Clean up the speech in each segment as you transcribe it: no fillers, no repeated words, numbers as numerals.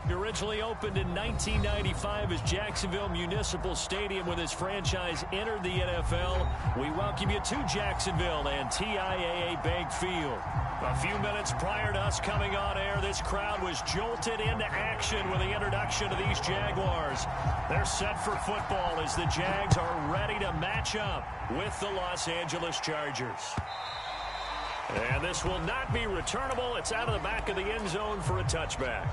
Originally opened in 1995 as Jacksonville Municipal Stadium when his franchise entered the NFL. We welcome you to Jacksonville and TIAA Bank Field. A few minutes prior to us coming on air, this crowd was jolted into action with the introduction of these Jaguars. They're set for football as the Jags are ready to match up with the Los Angeles Chargers. And this will not be returnable. It's out of the back of the end zone for a touchback.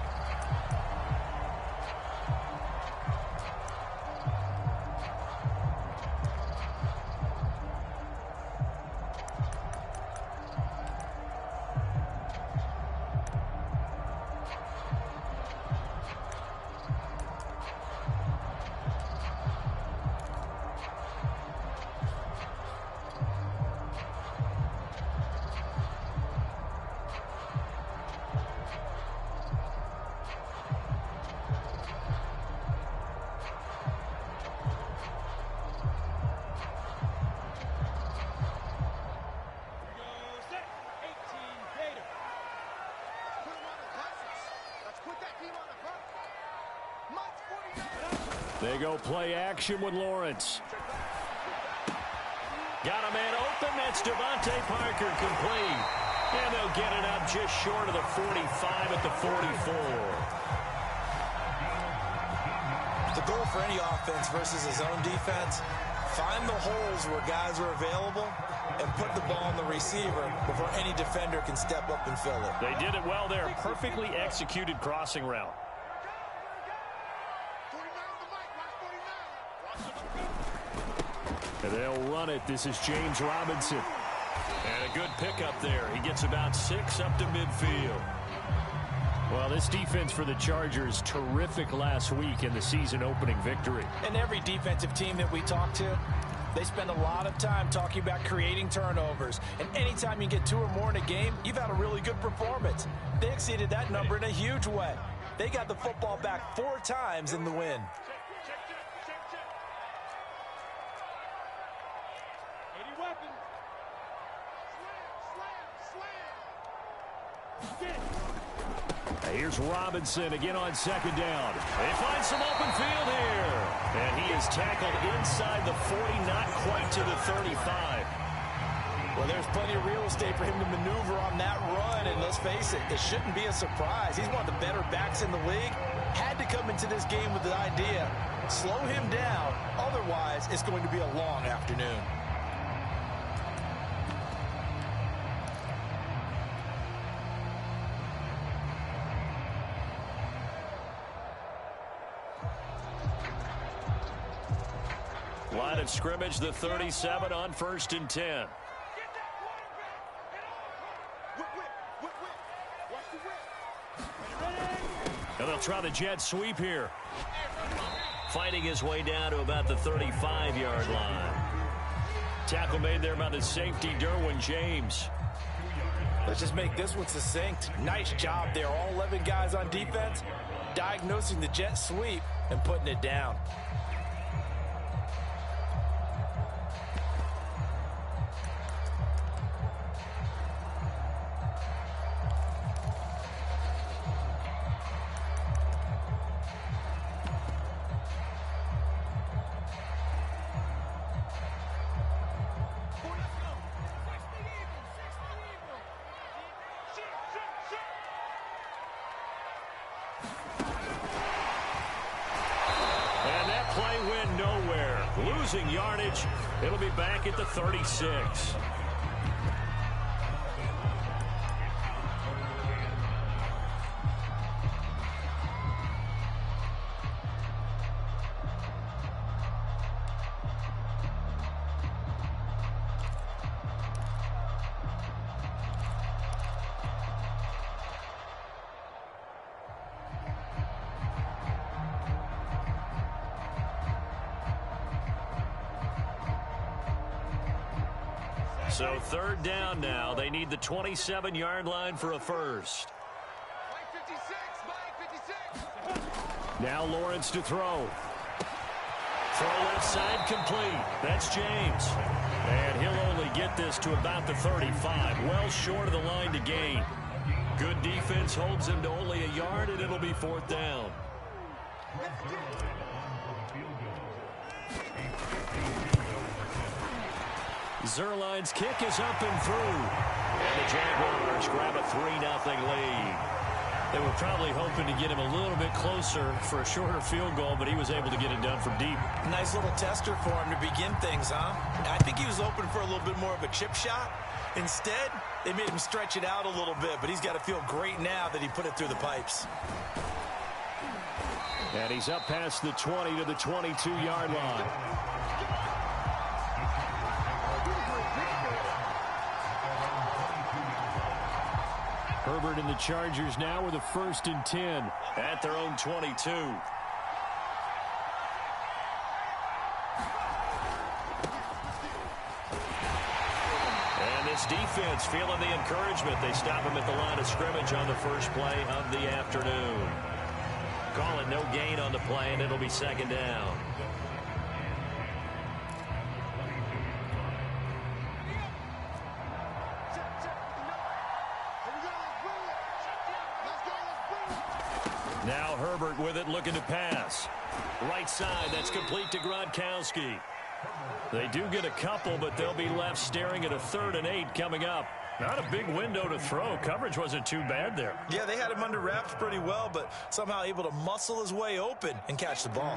They go play action with Lawrence. Got a man open. That's Devontae Parker complete. And they'll get it up just short of the 45 at the 44. The goal for any offense versus his own defense, find the holes where guys are available and put the ball on the receiver before any defender can step up and fill it. They did it well there. Perfectly executed crossing route. And they'll run it. This is James Robinson. And a good pickup there. He gets about 6 up to midfield. Well, this defense for the Chargers, terrific last week in the season-opening victory. And every defensive team that we talk to, they spend a lot of time talking about creating turnovers. And anytime you get 2 or more in a game, you've had a really good performance. They exceeded that number in a huge way. They got the football back 4 times in the win. Here's Robinson again on second down. They find some open field here. And he is tackled inside the 40, not quite to the 35. Well, there's plenty of real estate for him to maneuver on that run. And let's face it, it shouldn't be a surprise. He's one of the better backs in the league. Had to come into this game with the idea, slow him down. Otherwise, it's going to be a long afternoon. Line of scrimmage, the 37 on 1st and 10. And they'll try the jet sweep here. Fighting his way down to about the 35-yard line. Tackle made there by the safety, Derwin James. Let's just make this one succinct. Nice job there. All 11 guys on defense diagnosing the jet sweep and putting it down. Losing yardage. It'll be back at the 36. So 3rd down now. They need the 27-yard line for a first. Now Lawrence to throw. Throw left side complete. That's James. And he'll only get this to about the 35. Well short of the line to gain. Good defense holds him to only a yard, and it'll it'll be 4th down. Zerline's kick is up and through. And the Jaguars grab a 3-0 lead. They were probably hoping to get him a little bit closer for a shorter field goal, but he was able to get it done from deep. Nice little tester for him to begin things, huh? I think he was open for a little bit more of a chip shot. Instead, they made him stretch it out a little bit, but he's got to feel great now that he put it through the pipes. And he's up past the 20 to the 22-yard line. Herbert and the Chargers now with a 1st and 10 at their own 22. And this defense feeling the encouragement. They stop him at the line of scrimmage on the first play of the afternoon. Call it no gain on the play, and it'll be 2nd down. Now Herbert with it, looking to pass. Right side, that's complete to Gronkowski. They do get a couple, but they'll be left staring at a 3rd and 8 coming up. Not a big window to throw. Coverage wasn't too bad there. Yeah, they had him under wraps pretty well, but somehow able to muscle his way open and catch the ball.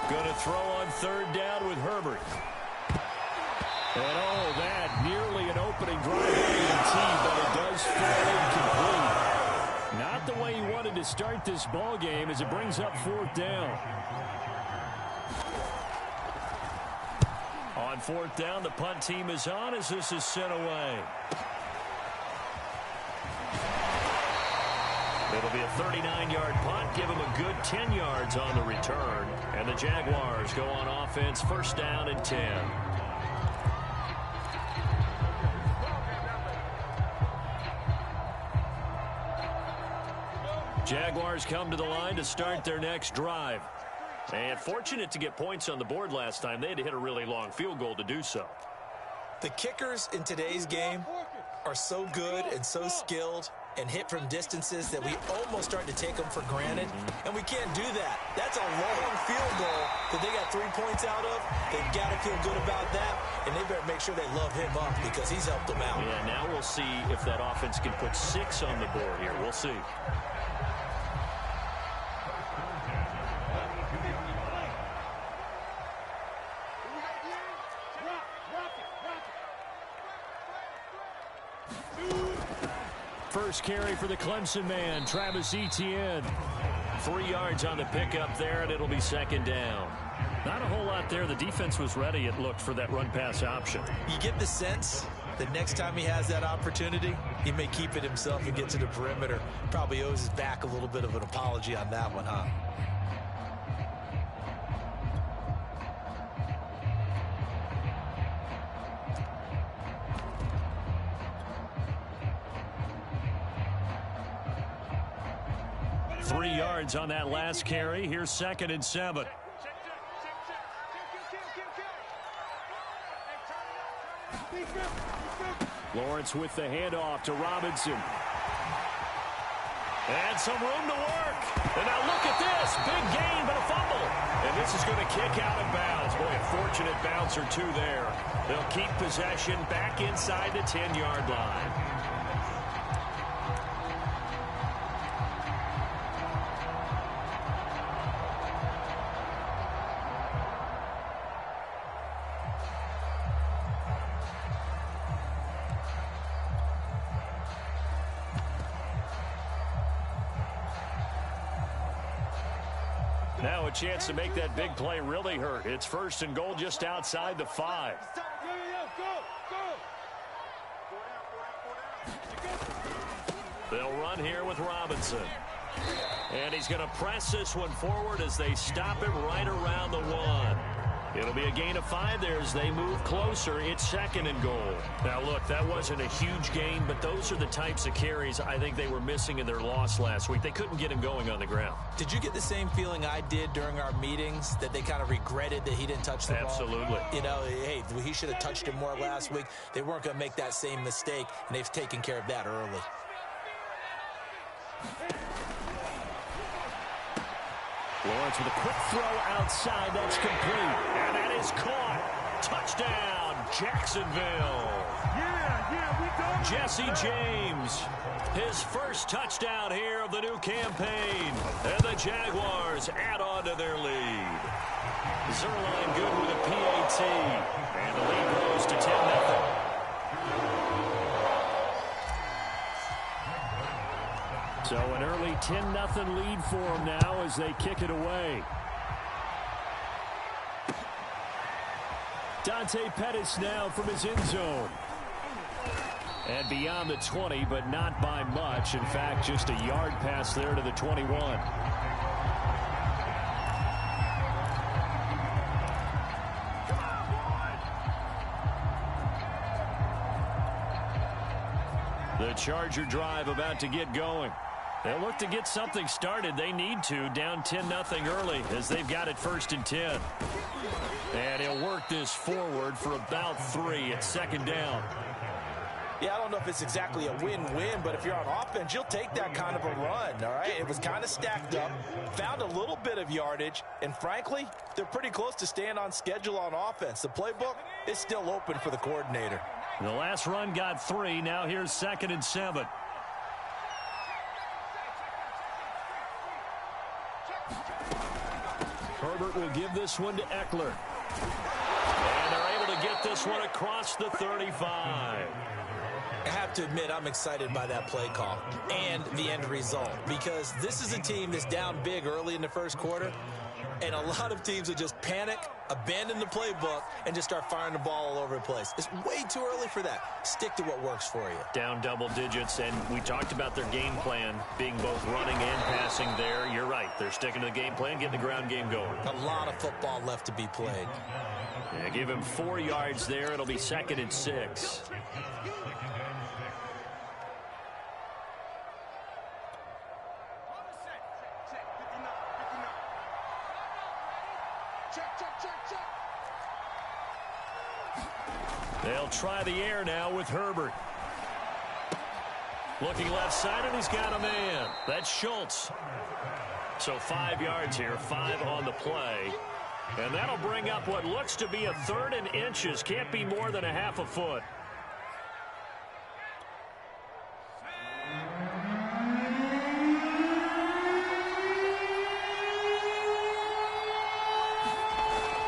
Going to throw on 3rd down with Herbert. And oh, that nearly an opening drive but it does fall incomplete. Not the way he wanted to start this ball game as it brings up 4th down. On 4th down, the punt team is on as this is sent away. It'll be a 39-yard punt, give him a good 10 yards on the return. And the Jaguars go on offense, 1st down and 10. Jaguars come to the line to start their next drive. And fortunate to get points on the board last time. They had to hit a really long field goal to do so. The kickers in today's game are so good and so skilled and hit from distances that we almost start to take them for granted. And we can't do that. That's a long field goal that they got 3 points out of. They've got to feel good about that, and they better make sure they love him up because he's helped them out. Yeah, now we'll see if that offense can put 6 on the board here. We'll see. First carry for the Clemson man, Travis Etienne. 3 yards on the pickup there, and it'll be 2nd down. Not a whole lot there. The defense was ready, it looked, for that run-pass option. You get the sense that next time he has that opportunity, he may keep it himself and get to the perimeter. Probably owes his back a little bit of an apology on that one, huh? On that last carry. Here's 2nd and 7. Lawrence with the handoff to Robinson. And some room to work. And now look at this. Big gain, but a fumble. And this is going to kick out of bounds. Boy, a fortunate bounce or two there. They'll keep possession back inside the 10-yard line. Now a chance to make that big play really hurt. It's 1st and goal just outside the 5. They'll run here with Robinson. And he's going to press this one forward as they stop it right around the 1. It'll be a gain of 5 there as they move closer. It's 2nd and goal. Now, look, that wasn't a huge gain, but those are the types of carries I think they were missing in their loss last week. They couldn't get him going on the ground. Did you get the same feeling I did during our meetings, that they kind of regretted that he didn't touch the ball? Absolutely. You know, hey, he should have touched it more last week. They weren't going to make that same mistake, and they've taken care of that early. Lawrence with a quick throw outside. That's complete. And that is caught. Touchdown, Jacksonville. Jesse James, his first touchdown here of the new campaign. And the Jaguars add on to their lead. Zerline good with a PAT. And the lead grows to 10-0. So an early 10-0 lead for them now as they kick it away. Dante Pettis now from his end zone. And beyond the 20, but not by much. In fact, just a yard pass there to the 21. The Charger drive about to get going. They'll look to get something started. They need to, down 10-0 early as they've got it 1st and 10. And he'll work this forward for about 3 at 2nd down. Yeah, I don't know if it's exactly a win-win, but if you're on offense, you'll take that kind of a run, all right? It was kind of stacked up, found a little bit of yardage, and frankly, they're pretty close to staying on schedule on offense. The playbook is still open for the coordinator. The last run got 3. Now here's 2nd and 7. Herbert will give this one to Eckler. And they're able to get this one across the 35. I have to admit, I'm excited by that play call and the end result, because this is a team that's down big early in the first quarter, and a lot of teams will just panic, abandon the playbook, and just start firing the ball all over the place. It's way too early for that. Stick to what works for you. Down double digits, and we talked about their game plan being both running and passing there. You're right. They're sticking to the game plan, getting the ground game going. A lot of football left to be played. Yeah, give him 4 yards there. It'll be 2nd and 6. They'll try the air now with Herbert. Looking left side, and he's got a man. That's Schultz. So 5 yards here, 5 on the play. And that'll bring up what looks to be a 3rd and inches. Can't be more than a half a foot.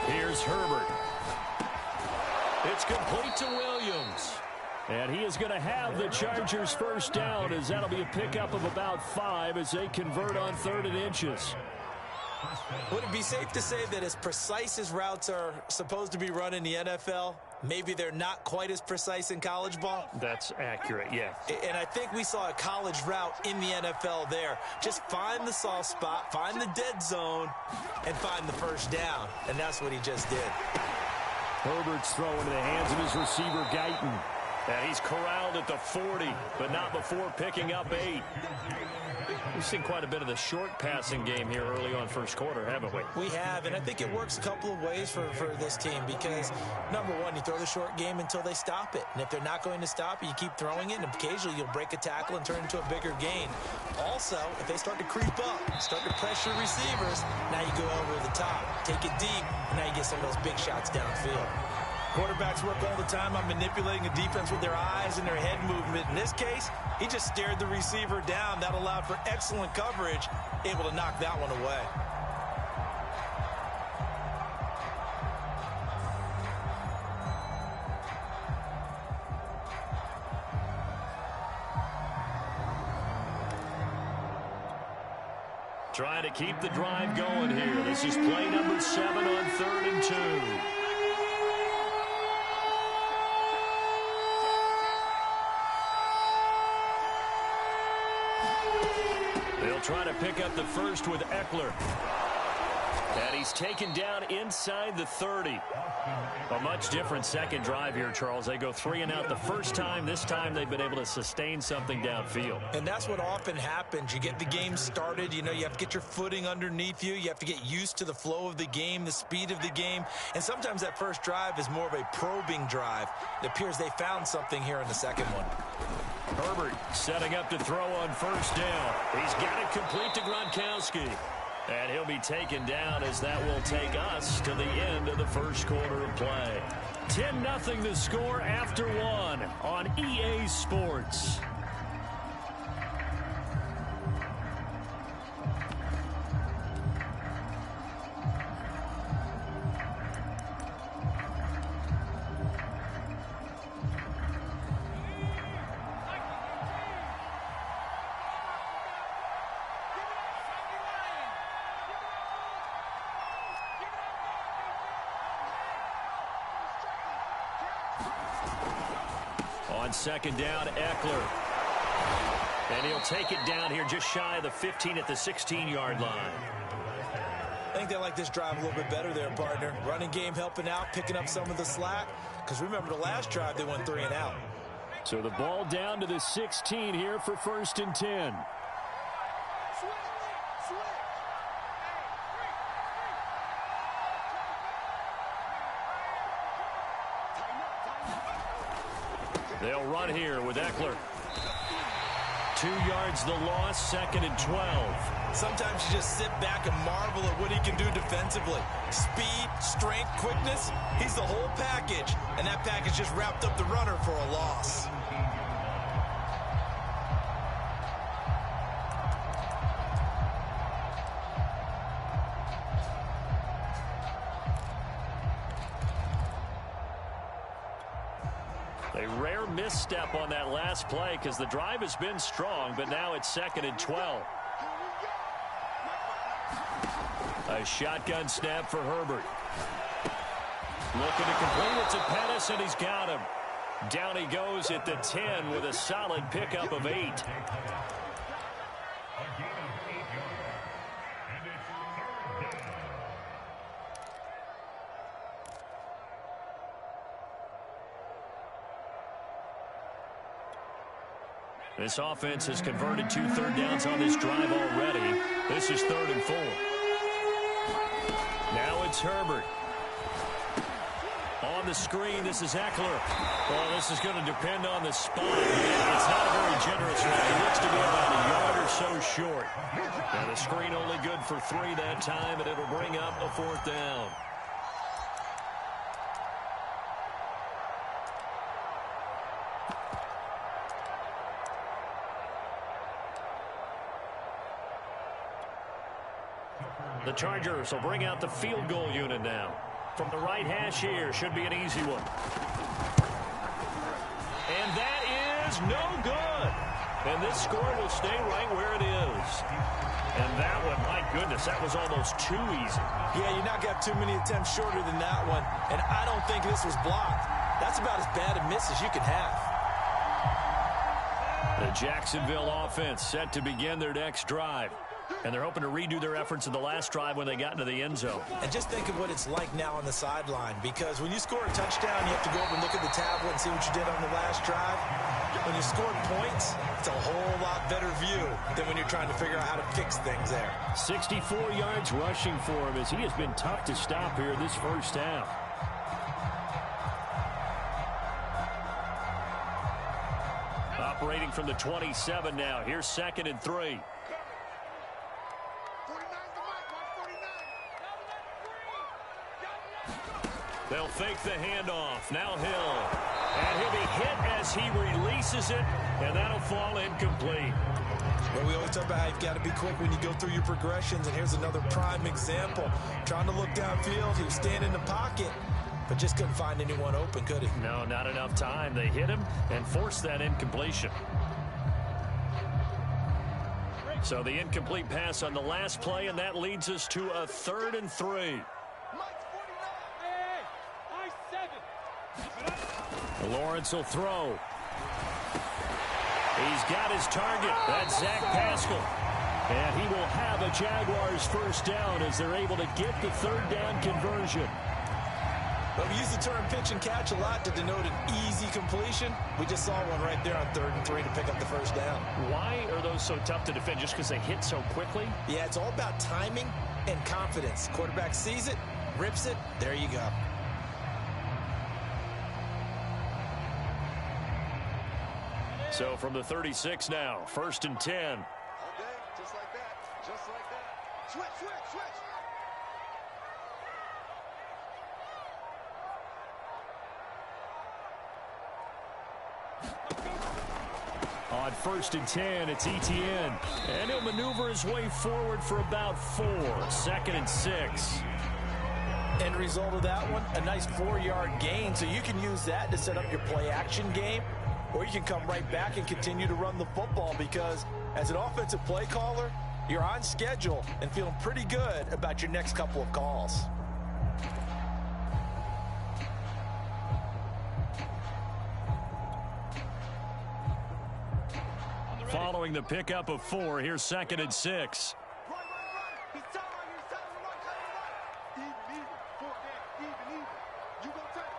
Here's Herbert. It's complete to Williams. And he is going to have the Chargers' first down, as that'll be a pickup of about 5 as they convert on 3rd and inches. Would it be safe to say that as precise as routes are supposed to be run in the NFL, maybe they're not quite as precise in college ball? That's accurate, yeah. And I think we saw a college route in the NFL there. Just find the soft spot, find the dead zone, and find the first down. And that's what he just did. Herbert's throw into the hands of his receiver, Guyton. And he's corralled at the 40, but not before picking up 8. We've seen quite a bit of the short passing game here early on first quarter, haven't we? We have, and I think it works a couple of ways for this team because, number one, you throw the short game until they stop it. And if they're not going to stop it, you keep throwing it, and occasionally you'll break a tackle and turn it into a bigger gain. Also, if they start to creep up, start to pressure receivers, now you go over the top, take it deep, and now you get some of those big shots downfield. Quarterbacks work all the time on manipulating a defense with their eyes and their head movement. In this case, he just stared the receiver down. That allowed for excellent coverage, able to knock that one away. Trying to keep the drive going here. This is play number 7 on 3rd and 2. They'll try to pick up the first with Eckler. And he's taken down inside the 30. A much different second drive here, Charles. They go 3 and out the first time. This time they've been able to sustain something downfield. And that's what often happens. You get the game started. You know, you have to get your footing underneath you. You have to get used to the flow of the game, the speed of the game. And sometimes that first drive is more of a probing drive. It appears they found something here in the second one. Herbert setting up to throw on first down. He's got it complete to Gronkowski. And he'll be taken down as that will take us to the end of the first quarter of play. 10-0 the score after 1 on EA Sports. On second down, Eckler. And he'll take it down here just shy of the 15 at the 16-yard line. I think they like this drive a little bit better there, partner. Running game helping out, picking up some of the slack. Because remember, the last drive, they went 3 and out. So the ball down to the 16 here for 1st and 10. They'll run here with Eckler. 2 yards the loss, 2nd and 12. Sometimes you just sit back and marvel at what he can do defensively. Speed, strength, quickness, he's the whole package. And that package just wrapped up the runner for a loss. A rare misstep on that last play because the drive has been strong, but now it's 2nd and 12. A shotgun snap for Herbert. Looking to complete it to Pettis, and he's got him. Down he goes at the 10 with a solid pickup of 8. This offense has converted 2 third downs on this drive already. This is 3rd and 4. Now it's Herbert. On the screen, this is Eckler. Well, this is going to depend on the spot. It's not a very generous one. He looks to be about a yard or so short. And the screen only good for 3 that time, and it'll bring up a 4th down. The Chargers will bring out the field goal unit now. From the right hash here, should be an easy one. And that is no good. And this score will stay right where it is. And that one, my goodness, that was almost too easy. Yeah, you not got too many attempts shorter than that one. And I don't think this was blocked. That's about as bad a miss as you can have. The Jacksonville offense set to begin their next drive. And they're hoping to redo their efforts in the last drive when they got into the end zone. And just think of what it's like now on the sideline. Because when you score a touchdown, you have to go up and look at the tablet and see what you did on the last drive. When you score points, it's a whole lot better view than when you're trying to figure out how to fix things there. 64 yards rushing for him as he has been tough to stop here this first half. Operating from the 27 now. Here's 2nd and 3. They'll fake the handoff. Now Hill. And he'll be hit as he releases it, and that'll fall incomplete. Well, we always talk about how you've got to be quick when you go through your progressions, and here's another prime example. Trying to look downfield, he was standing in the pocket, but just couldn't find anyone open, could he? No, not enough time. They hit him and forced that incompletion. So the incomplete pass on the last play, and that leads us to a 3rd and 3. Lawrence will throw. He's got his target. That's Zach Pascal. And he will have a Jaguars first down as they're able to get the third down conversion. Well, we use the term pitch and catch a lot to denote an easy completion. We just saw one right there on 3rd and 3 to pick up the first down. Why are those so tough to defend? Just because they hit so quickly? Yeah, it's all about timing and confidence. Quarterback sees it, rips it, there you go. So from the 36 now, 1st and 10. Okay, just like that. Just like that. Switch, switch, switch. On 1st and 10, it's Etienne. And he'll maneuver his way forward for about 4. 2nd and 6. End result of that one, a nice 4-yard gain. So you can use that to set up your play-action game. Or you can come right back and continue to run the football because as an offensive play caller, you're on schedule and feeling pretty good about your next couple of calls. Following the pickup of 4, here's 2nd and 6. He's telling you, he's telling you, right, right. Even, even. You go take.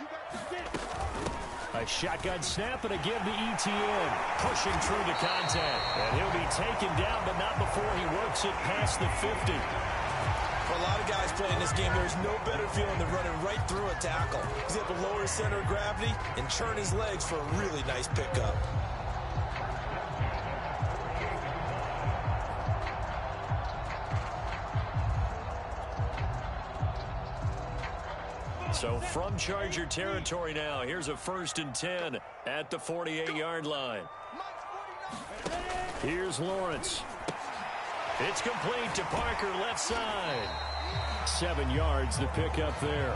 You got to take it. A shotgun snap and a give to Etienne. Pushing through the contact. And he'll be taken down, but not before he works it past the 50. For a lot of guys playing this game, there's no better feeling than running right through a tackle. He's able to lower his center of gravity and turn his legs for a really nice pickup. So from Charger territory now, here's a 1st and 10 at the 48-yard line. Here's Lawrence. It's complete to Parker, left side. 7 yards to pick up there.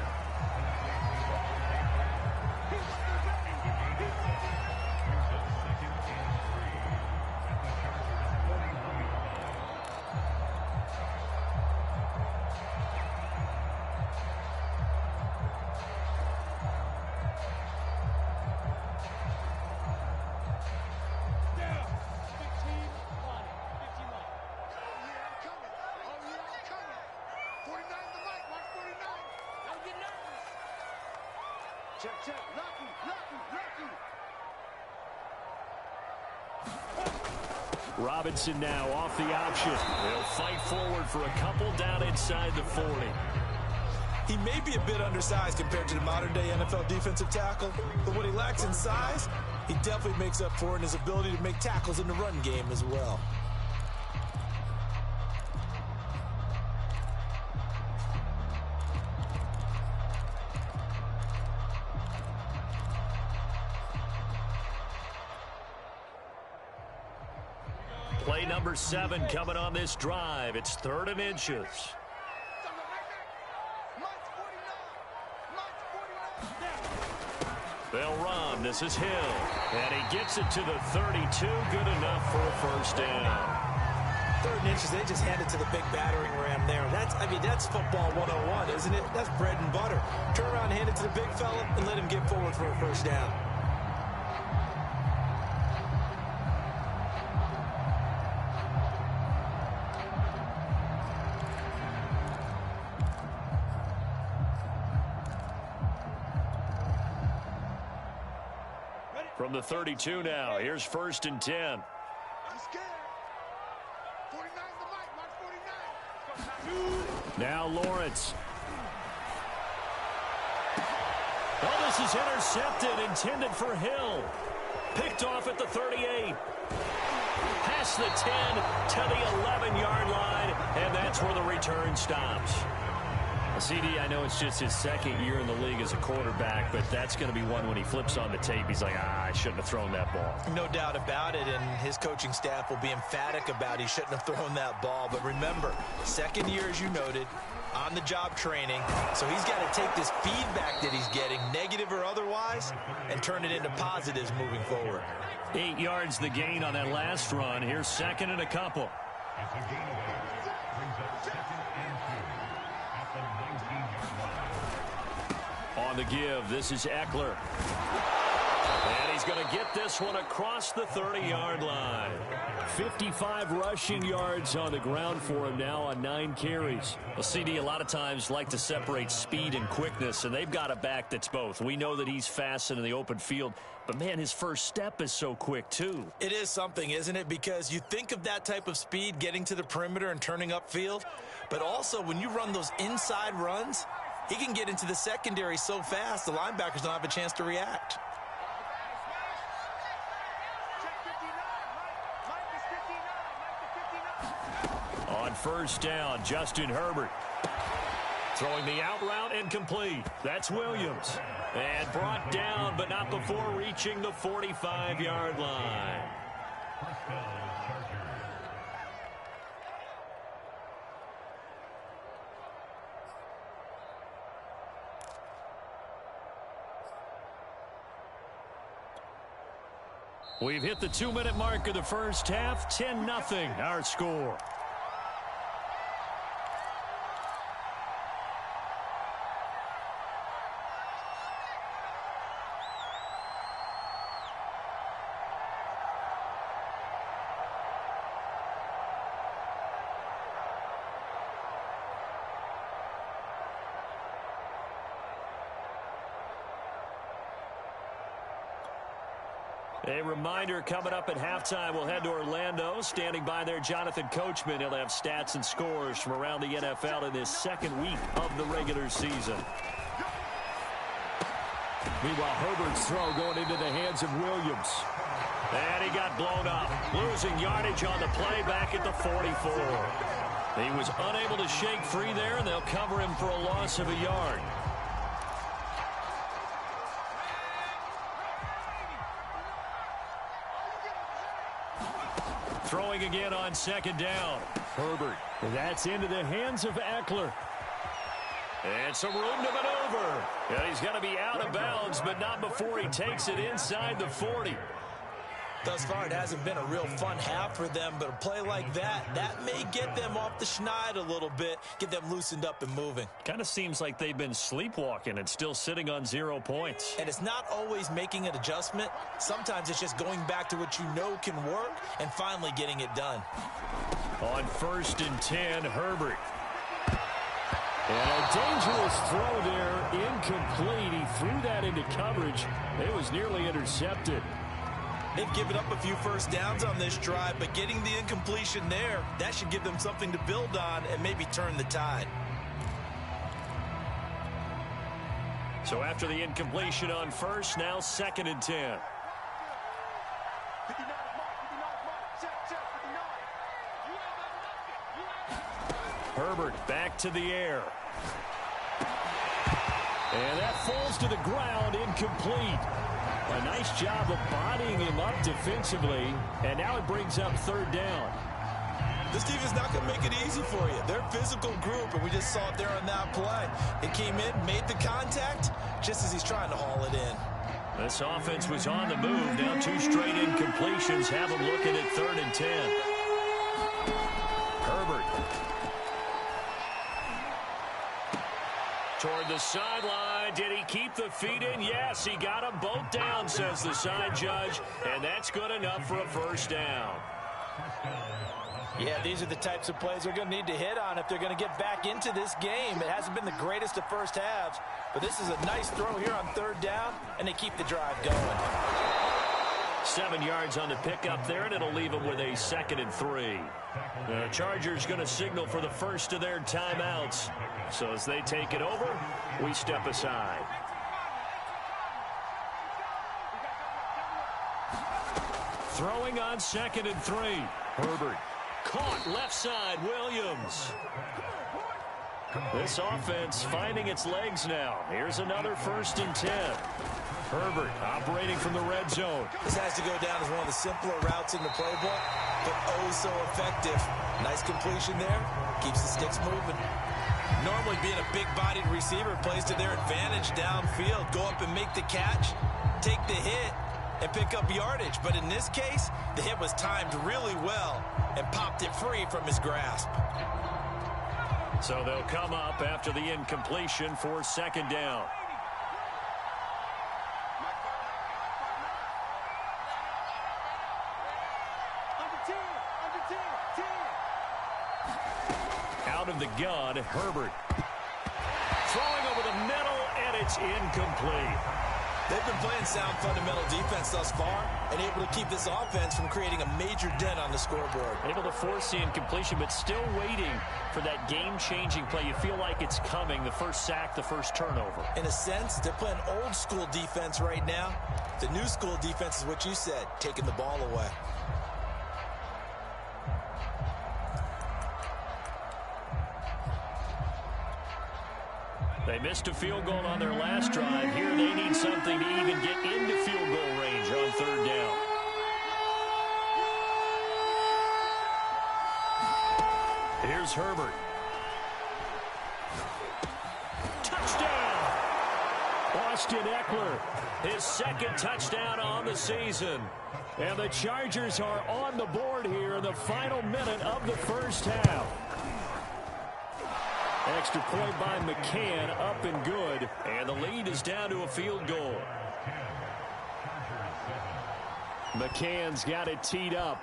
Check, check. Lucky, lucky, lucky. Robinson now off the option. They'll fight forward for a couple down inside the 40. He may be a bit undersized compared to the modern-day NFL defensive tackle, but what he lacks in size, he definitely makes up for in his ability to make tackles in the run game as well. Play number 7 coming on this drive. It's 3rd and inches. They'll run. This is Hill. And he gets it to the 32. Good enough for a first down. 3rd and inches, they just hand it to the big battering ram there. That's football 101, isn't it? That's bread and butter. Turn around, hand it to the big fella, and let him get forward for a first down. From the 32 now, here's 1st and 10. I'm scared. 49 the mic, watch 49. Now Lawrence. Oh, this is intercepted, intended for Hill. Picked off at the 38. Past the 10 to the 11-yard line, and that's where the return stops. CD, I know it's just his 2nd year in the league as a quarterback, but that's going to be one when he flips on the tape. He's like, I shouldn't have thrown that ball. No doubt about it, and his coaching staff will be emphatic about he shouldn't have thrown that ball. But remember, 2nd year, as you noted, on-the-job training. So he's got to take this feedback that he's getting, negative or otherwise, and turn it into positives moving forward. 8 yards the gain on that last run. Here's 2nd and a couple. On the give, this is Eckler. And he's going to get this one across the 30-yard line. 55 rushing yards on the ground for him now on 9 carries. Well, CD a lot of times like to separate speed and quickness, and they've got a back that's both. We know that he's fast in the open field, but, man, his first step is so quick, too. It is something, isn't it? Because you think of that type of speed getting to the perimeter and turning upfield, but also when you run those inside runs, he can get into the secondary so fast the linebackers don't have a chance to react. On first down, Justin Herbert. Throwing the out route and complete. That's Williams. And brought down, but not before reaching the 45-yard line. We've hit the 2-minute mark of the first half. 10-0 our score. A reminder, coming up at halftime, we'll head to Orlando. Standing by there, Jonathan Coachman. He'll have stats and scores from around the NFL in this second week of the regular season. Meanwhile, Herbert's throw going into the hands of Williams. And he got blown up. Losing yardage on the play back at the 44. He was unable to shake free there, and they'll cover him for a loss of a yard. Throwing again on second down. Herbert. That's into the hands of Eckler. And some room to maneuver. And he's going to be out of bounds, but not before he takes it inside the 40. Thus far, it hasn't been a real fun half for them, but a play like that may get them off the schneid a little bit, get them loosened up and moving. Kind of seems like they've been sleepwalking and still sitting on 0 points. And it's not always making an adjustment. Sometimes it's just going back to what you know can work and finally getting it done. On 1st and 10, Herbert. And a dangerous throw there, incomplete. He threw that into coverage. It was nearly intercepted. They've given up a few first downs on this drive, but getting the incompletion there, that should give them something to build on and maybe turn the tide. So after the incompletion on 1st, now 2nd and 10. Herbert back to the air. And that falls to the ground, incomplete. A nice job of bodying him up defensively, and now it brings up 3rd down. This team is not going to make it easy for you. They're a physical group, and we just saw it there on that play. It came in, made the contact, just as he's trying to haul it in. This offense was on the move. Now 2 straight incompletions have them looking at 3rd and 10. Herbert. Toward the sideline. Did he keep the feet in? Yes, he got them both down, says the side judge. And that's good enough for a 1st down. Yeah, these are the types of plays they're going to need to hit on if they're going to get back into this game. It hasn't been the greatest of first halves, but this is a nice throw here on 3rd down, and they keep the drive going. 7 yards on the pickup there, and it'll leave them with a 2nd and 3. The Chargers going to signal for the first of their timeouts. So as they take it over, we step aside. Throwing on 2nd and 3. Herbert. Caught left side, Williams. This offense finding its legs now. Here's another 1st and 10. Herbert operating from the red zone. This has to go down as one of the simpler routes in the playbook, but oh so effective. Nice completion there. Keeps the sticks moving. Normally being a big-bodied receiver plays to their advantage downfield. Go up and make the catch, take the hit, and pick up yardage. But in this case, the hit was timed really well and popped it free from his grasp. So they'll come up after the incompletion for 2nd down. out of the gun, Herbert. Throwing over the middle, and it's incomplete. They've been playing sound fundamental defense thus far and able to keep this offense from creating a major dent on the scoreboard. Able to force the incompletion, but still waiting for that game-changing play. You feel like it's coming, the first sack, the first turnover. In a sense, they're playing old school defense right now. The new school defense is what you said, taking the ball away. They missed a field goal on their last drive. Here they need something to even get into field goal range on third down. Here's Herbert. Touchdown! Austin Eckler, his second touchdown on the season. And the Chargers are on the board here in the final minute of the first half. Extra point by McCann, up and good. And the lead is down to a field goal. McCann's got it teed up.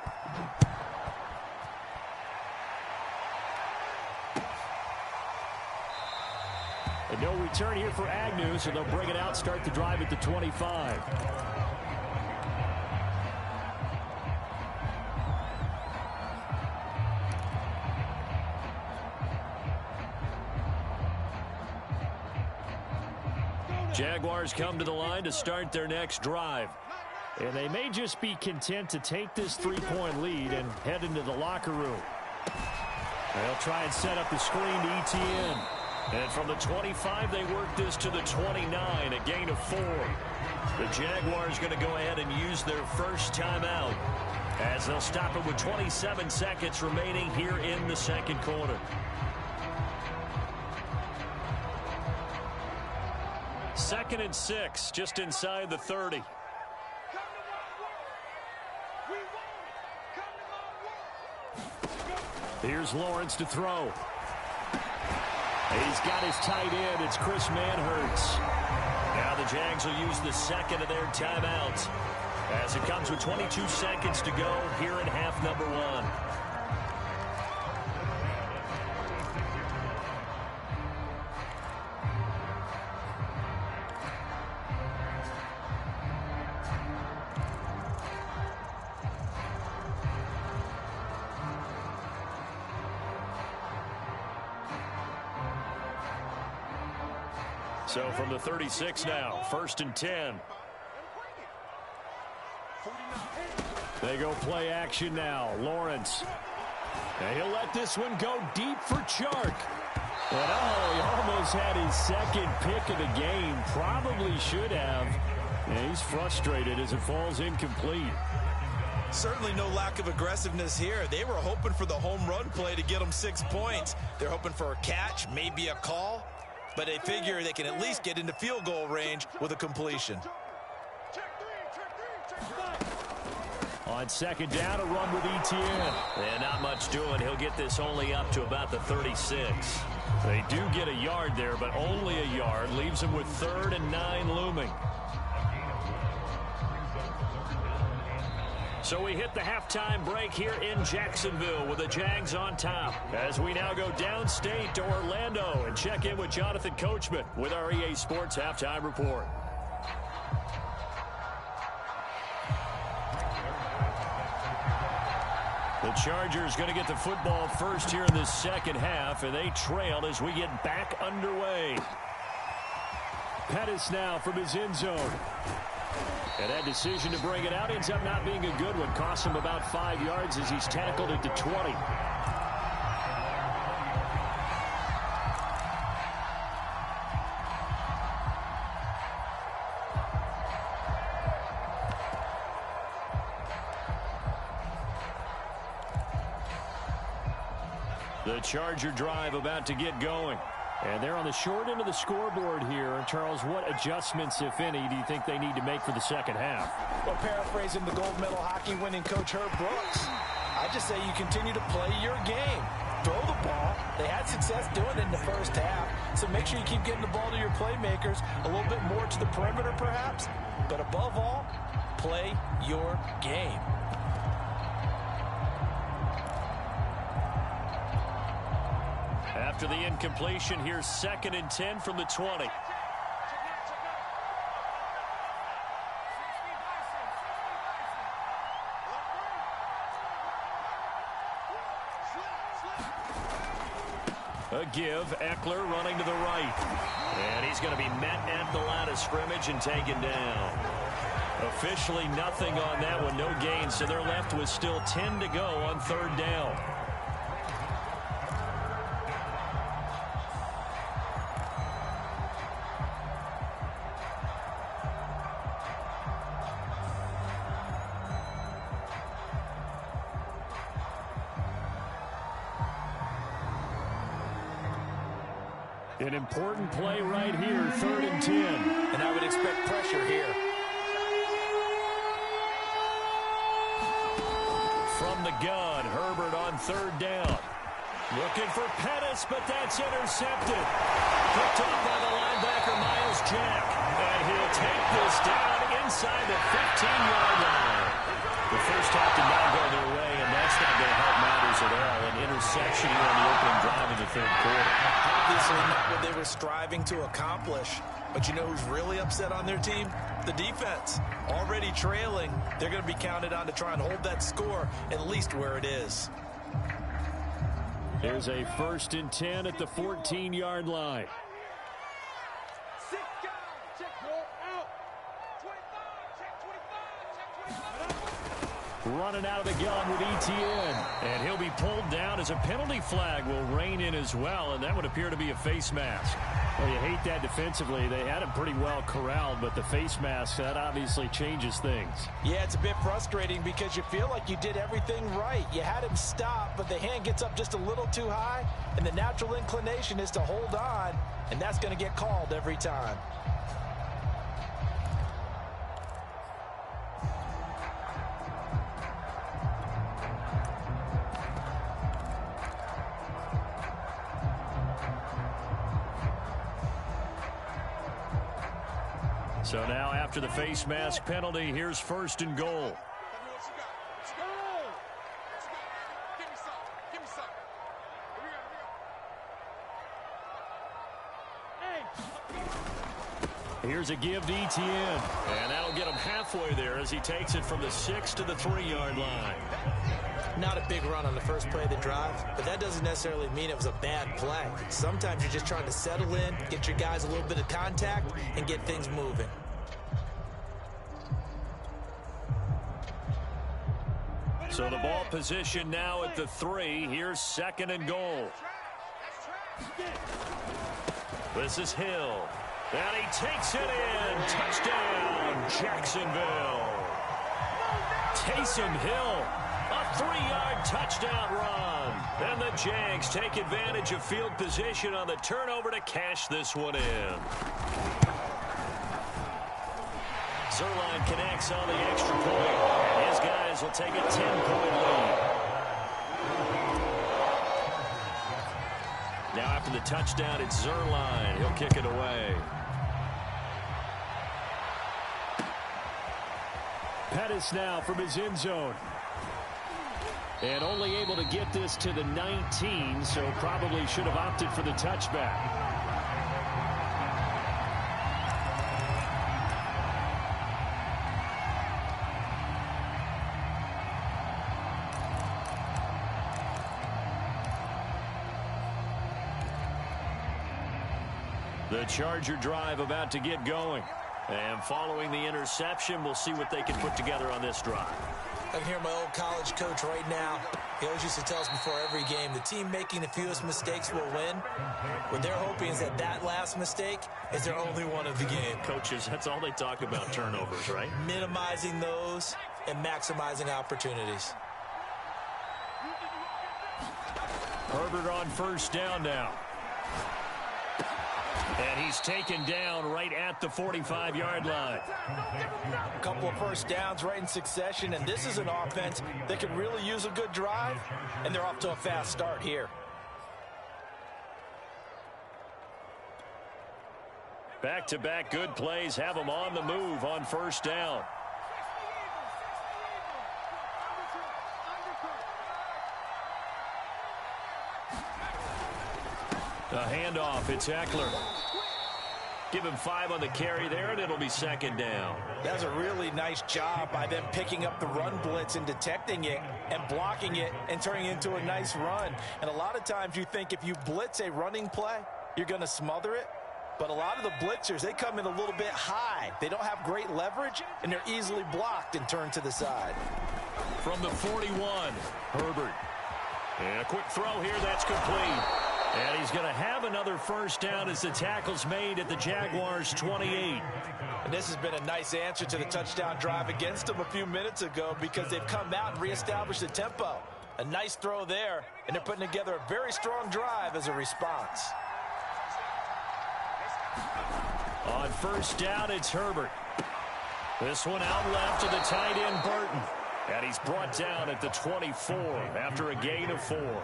And no return here for Agnew, so they'll bring it out, start the drive at the 25. Jaguars come to the line to start their next drive. And they may just be content to take this three-point lead and head into the locker room. They'll try and set up the screen to Etienne. And from the 25, they work this to the 29, a gain of 4. The Jaguars going to go ahead and use their first timeout as they'll stop it with 27 seconds remaining here in the second quarter. Second and 6, just inside the 30. Here's Lawrence to throw. He's got his tight end. It's Chris Manhertz. Now the Jags will use the second of their timeouts as it comes with 22 seconds to go here in half number 1. So from the 36 now, 1st and 10. They go play action now. Lawrence. And he'll let this one go deep for Chark. And he almost had his second pick of the game. Probably should have. And he's frustrated as it falls incomplete. Certainly no lack of aggressiveness here. They were hoping for the home run play to get them 6 points. They're hoping for a catch, maybe a call. But they figure they can at least get into field goal range with a completion. On second down, a run with Etienne. And not much doing. He'll get this only up to about the 36. They do get a yard there, but only a yard. Leaves them with 3rd and 9 looming. So we hit the halftime break here in Jacksonville with the Jags on top. As we now go downstate to Orlando and check in with Jonathan Coachman with our EA Sports Halftime Report. The Chargers going to get the football first here in the second half, and they trail as we get back underway. Pettis now from his end zone. And that decision to bring it out ends up not being a good one. Costs him about 5 yards as he's tackled at the 20. The Charger drive about to get going. And they're on the short end of the scoreboard here. And Charles, what adjustments, if any, do you think they need to make for the second half? Well, paraphrasing the gold medal hockey winning coach Herb Brooks, I just say you continue to play your game. Throw the ball. They had success doing it in the first half. So make sure you keep getting the ball to your playmakers, a little bit more to the perimeter perhaps. But above all, play your game. After the incompletion, here's 2nd and 10 from the 20. A give, Eckler running to the right. And he's going to be met at the line of scrimmage and taken down. Officially nothing on that one, no gain, so they're left with still 10 to go on 3rd down. An important play right here, 3rd and 10. And I would expect pressure here. From the gun, Herbert on 3rd down. Looking for Pettis, but that's intercepted. Picked off by the linebacker, Miles Jack. And he'll take this down inside the 15-yard line. The first half did not go their way, and that's not going to help matters at all. An interception here on the opening drive in the 3rd quarter. Obviously not what they were striving to accomplish. But you know who's really upset on their team? The defense. Already trailing. They're going to be counted on to try and hold that score at least where it is. There's a 1st and 10 at the 14-yard line. Sit down. Check ball out. 25. Check 25. Check 25. Running out of the gun with Etienne. And he'll be pulled down as a penalty flag will rein in as well, and that would appear to be a face mask. Well, you hate that defensively. They had him pretty well corralled, but the face mask, that obviously changes things. Yeah, it's a bit frustrating because you feel like you did everything right. You had him stop, but the hand gets up just a little too high, and the natural inclination is to hold on, and that's going to get called every time. So now after the face mask penalty, here's 1st and goal. Tell me what you got. Let's go. What you got? Give me some. Give me some. Here we go. Hey. Here's a give to Etienne. And that'll get him halfway there as he takes it from the 6 to the 3-yard line. Not a big run on the first play of the drive, but that doesn't necessarily mean it was a bad play. Sometimes you're just trying to settle in, get your guys a little bit of contact, and get things moving. So the ball position now at the 3. Here's 2nd and goal. This is Hill. And he takes it in. Touchdown, Jacksonville. Taysom Hill. A 3-yard touchdown run. And the Jags take advantage of field position on the turnover to cash this one in. Zerline connects on the extra point. And his guys will take a 10-point lead. Now after the touchdown, it's Zerline. He'll kick it away. Pettis now from his end zone. And only able to get this to the 19, so probably should have opted for the touchback. The Charger drive about to get going. And following the interception, we'll see what they can put together on this drive. I can hear my old college coach right now. He always used to tell us before every game, the team making the fewest mistakes will win. What they're hoping is that that last mistake is their only one of the game. Coaches, that's all they talk about, turnovers, right? Minimizing those and maximizing opportunities. Herbert on 1st down now. And he's taken down right at the 45-yard line. A couple of first downs right in succession, and this is an offense that can really use a good drive, and they're off to a fast start here. Back-to-back good plays have them on the move on 1st down. A handoff. It's Eckler. Give him 5 on the carry there, and it'll be second down. That's a really nice job by them picking up the run blitz and detecting it and blocking it and turning it into a nice run. And a lot of times you think if you blitz a running play, you're going to smother it. But a lot of the blitzers, they come in a little bit high. They don't have great leverage, and they're easily blocked and turned to the side. From the 41, Herbert. And a quick throw here. That's complete. And he's going to have another first down as the tackle's made at the Jaguars' 28. And this has been a nice answer to the touchdown drive against them a few minutes ago because they've come out and reestablished the tempo. A nice throw there, and they're putting together a very strong drive as a response. On first down, it's Herbert. This one out left to the tight end, Burton. And he's brought down at the 24 after a gain of 4.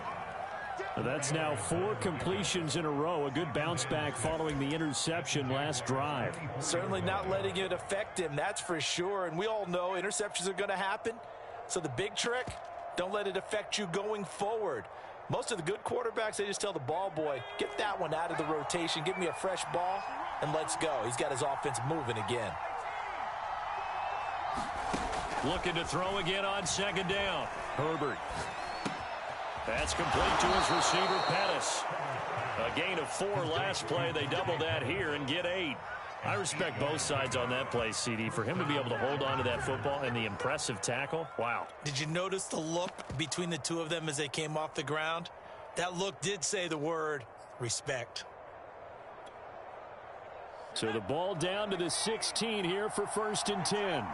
That's now 4 completions in a row. A good bounce back following the interception last drive. Certainly not letting it affect him, that's for sure. And we all know interceptions are going to happen. So the big trick, don't let it affect you going forward. Most of the good quarterbacks, they just tell the ball boy, get that one out of the rotation, give me a fresh ball, and let's go. He's got his offense moving again. Looking to throw again on second down. Herbert. That's complete to his receiver, Pettis. A gain of 4 last play. They double that here and get 8. I respect both sides on that play, CD. For him to be able to hold on to that football and the impressive tackle, wow. Did you notice the look between the two of them as they came off the ground? That look did say the word respect. So the ball down to the 16 here for 1st and 10.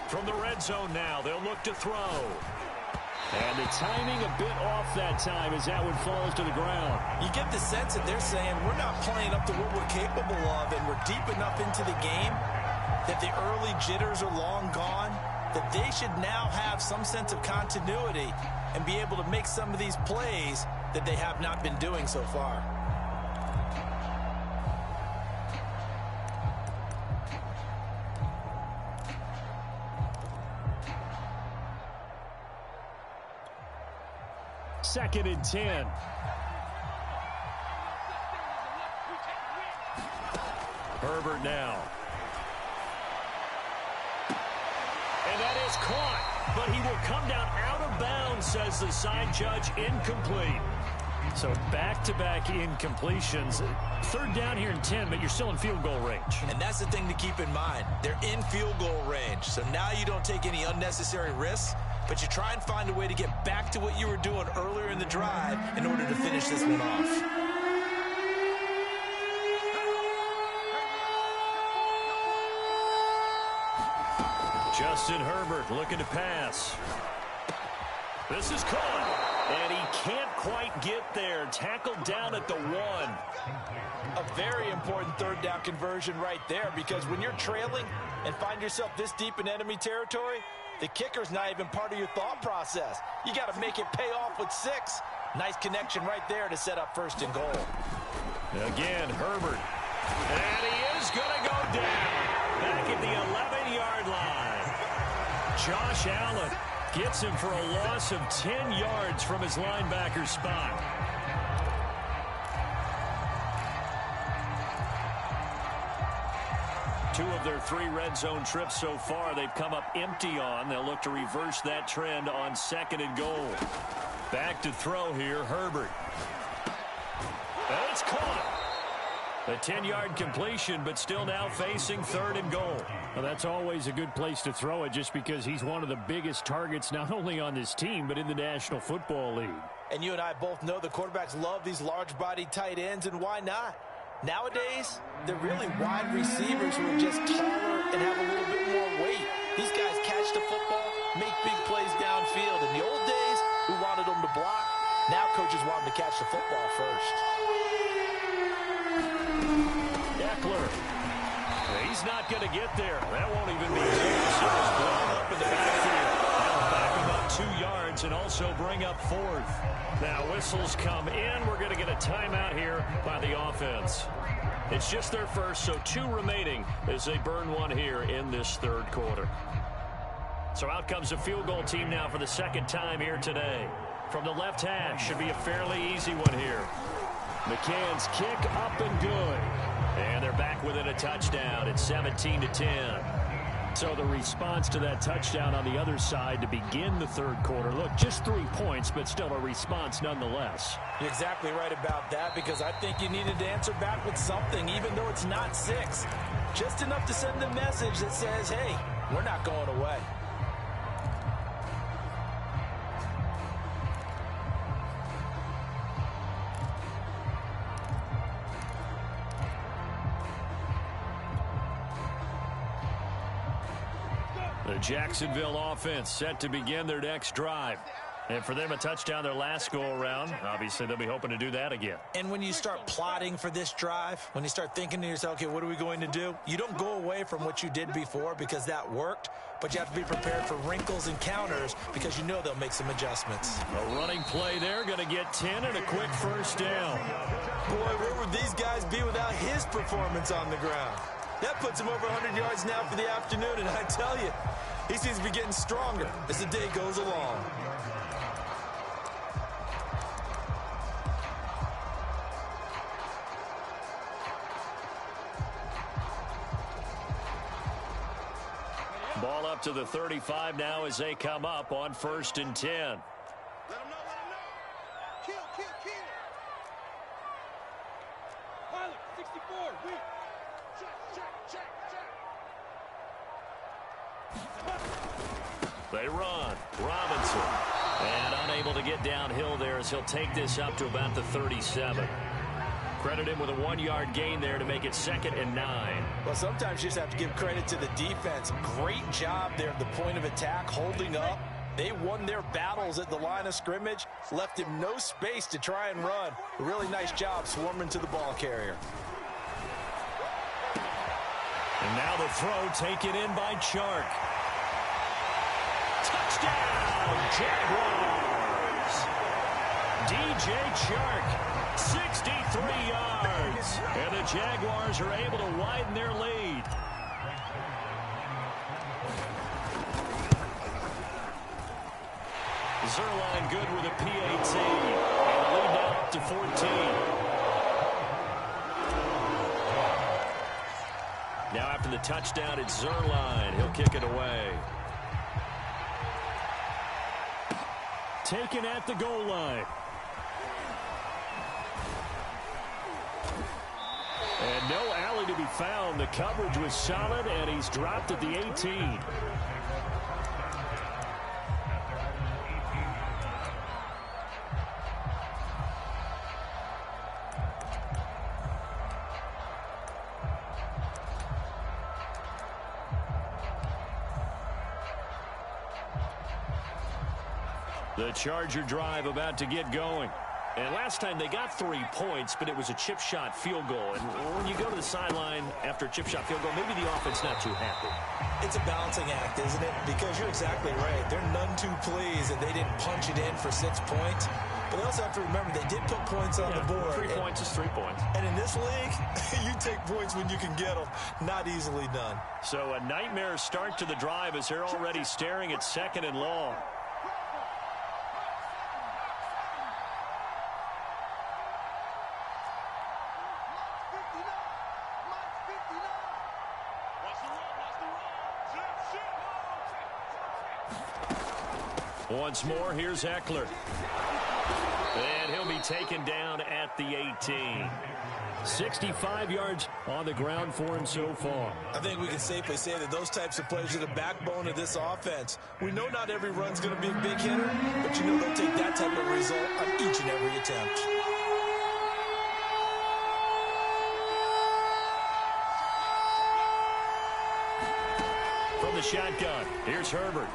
From the red zone now, they'll look to throw. And the timing a bit off that time as that one falls to the ground. You get the sense that they're saying we're not playing up to what we're capable of, and we're deep enough into the game that the early jitters are long gone, that they should now have some sense of continuity and be able to make some of these plays that they have not been doing so far. Second and 10. Herbert now. And that is caught, but he will come down out of bounds, says the side judge. Incomplete. So back-to-back incompletions. 3rd down here and 10, but you're still in field goal range. And that's the thing to keep in mind. They're in field goal range, so now you don't take any unnecessary risks, but you try and find a way to get back to what you were doing earlier in the drive in order to finish this one off. Justin Herbert looking to pass. This is caught, and he can't quite get there. Tackled down at the 1. A very important 3rd down conversion right there, because when you're trailing and find yourself this deep in enemy territory, the kicker's not even part of your thought process. You got to make it pay off with 6. Nice connection right there to set up 1st and goal. Again, Herbert. And he is going to go down. Back at the 11-yard line. Josh Allen gets him for a loss of 10 yards from his linebacker spot. Two of their 3 red zone trips so far, they've come up empty on. They'll look to reverse that trend on 2nd and goal. Back to throw here, Herbert. And it's caught. A 10-yard completion, but still now facing 3rd and goal. Well, that's always a good place to throw it, just because he's one of the biggest targets not only on this team, but in the National Football League. And you and I both know the quarterbacks love these large-bodied tight ends, and why not? Nowadays, they're really wide receivers who are just taller and have a little bit more weight. These guys catch the football, make big plays downfield. In the old days, we wanted them to block. Now coaches want them to catch the football first. Eckler. He's not going to get there. That won't even be close. It was blown up in the backfield. That'll back him up 2 yards and also bring up 4th. Now whistles come in. We're going to get a timeout here by the offense. It's just their first, so 2 remaining as they burn one here in this 3rd quarter. So out comes the field goal team now for the second time here today. From the left hash, should be a fairly easy one here. McCann's kick up and good. And they're back within a touchdown. It's 17-10. So the response to that touchdown on the other side to begin the third quarter. Look, just 3 points, but still a response nonetheless. You're exactly right about that, because I think you needed to answer back with something, even though it's not 6. Just enough to send a message that says, hey, we're not going away. The Jacksonville offense set to begin their next drive. And for them, a touchdown their last go-around. Obviously, they'll be hoping to do that again. And when you start plotting for this drive, when you start thinking to yourself, okay, what are we going to do? You don't go away from what you did before because that worked, but you have to be prepared for wrinkles and counters because you know they'll make some adjustments. A running play there, going to get 10 and a quick first down. Boy, where would these guys be without his performance on the ground? That puts him over 100 yards now for the afternoon, and I tell you, he seems to be getting stronger as the day goes along. Ball up to the 35 now as they come up on 1st and 10. Let him know, let him know. Kill, kill, kill. Pilot, 64, weak. Check. They run. Robinson. And unable to get downhill there as he'll take this up to about the 37. Credit him with a 1-yard gain there to make it 2nd and 9. Well, sometimes you just have to give credit to the defense. Great job there at the point of attack, holding up. They won their battles at the line of scrimmage, left him no space to try and run. A really nice job swarming to the ball carrier. And now the throw taken in by Chark. Touchdown, Jaguars! DJ Chark, 63 yards. And the Jaguars are able to widen their lead. Zerline good with a PAT. And the lead now up to 14. Now after the touchdown, it's Zerline. He'll kick it away. Taken at the goal line. And no alley to be found. The coverage was solid, and he's dropped at the 18. The Charger drive about to get going. And last time they got 3 points, but it was a chip shot field goal. And when you go to the sideline after a chip shot field goal, maybe the offense not too happy. It's a balancing act, isn't it? Because you're exactly right. They're none too pleased that they didn't punch it in for 6 points. But they also have to remember they did put points on the board. 3 points is 3 points. And in this league, you take points when you can get them. Not easily done. So a nightmare start to the drive as they're already staring at 2nd and long. Once more, here's Eckler. And he'll be taken down at the 18. 65 yards on the ground for him so far. I think we can safely say that those types of plays are the backbone of this offense. We know not every run's going to be a big hitter, but you know they'll take that type of result on each and every attempt. From the shotgun, here's Herbert.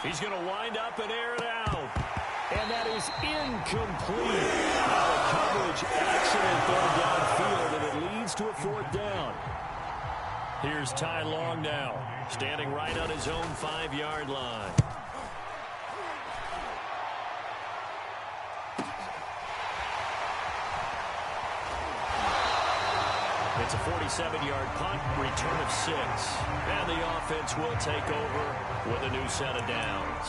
He's going to wind up and air it out. And that is incomplete. Now a coverage accident there downfield, and it leads to a 4th down. Here's Ty Long now, standing right on his own 5-yard line. It's a 47-yard punt, return of 6. And the offense will take over with a new set of downs.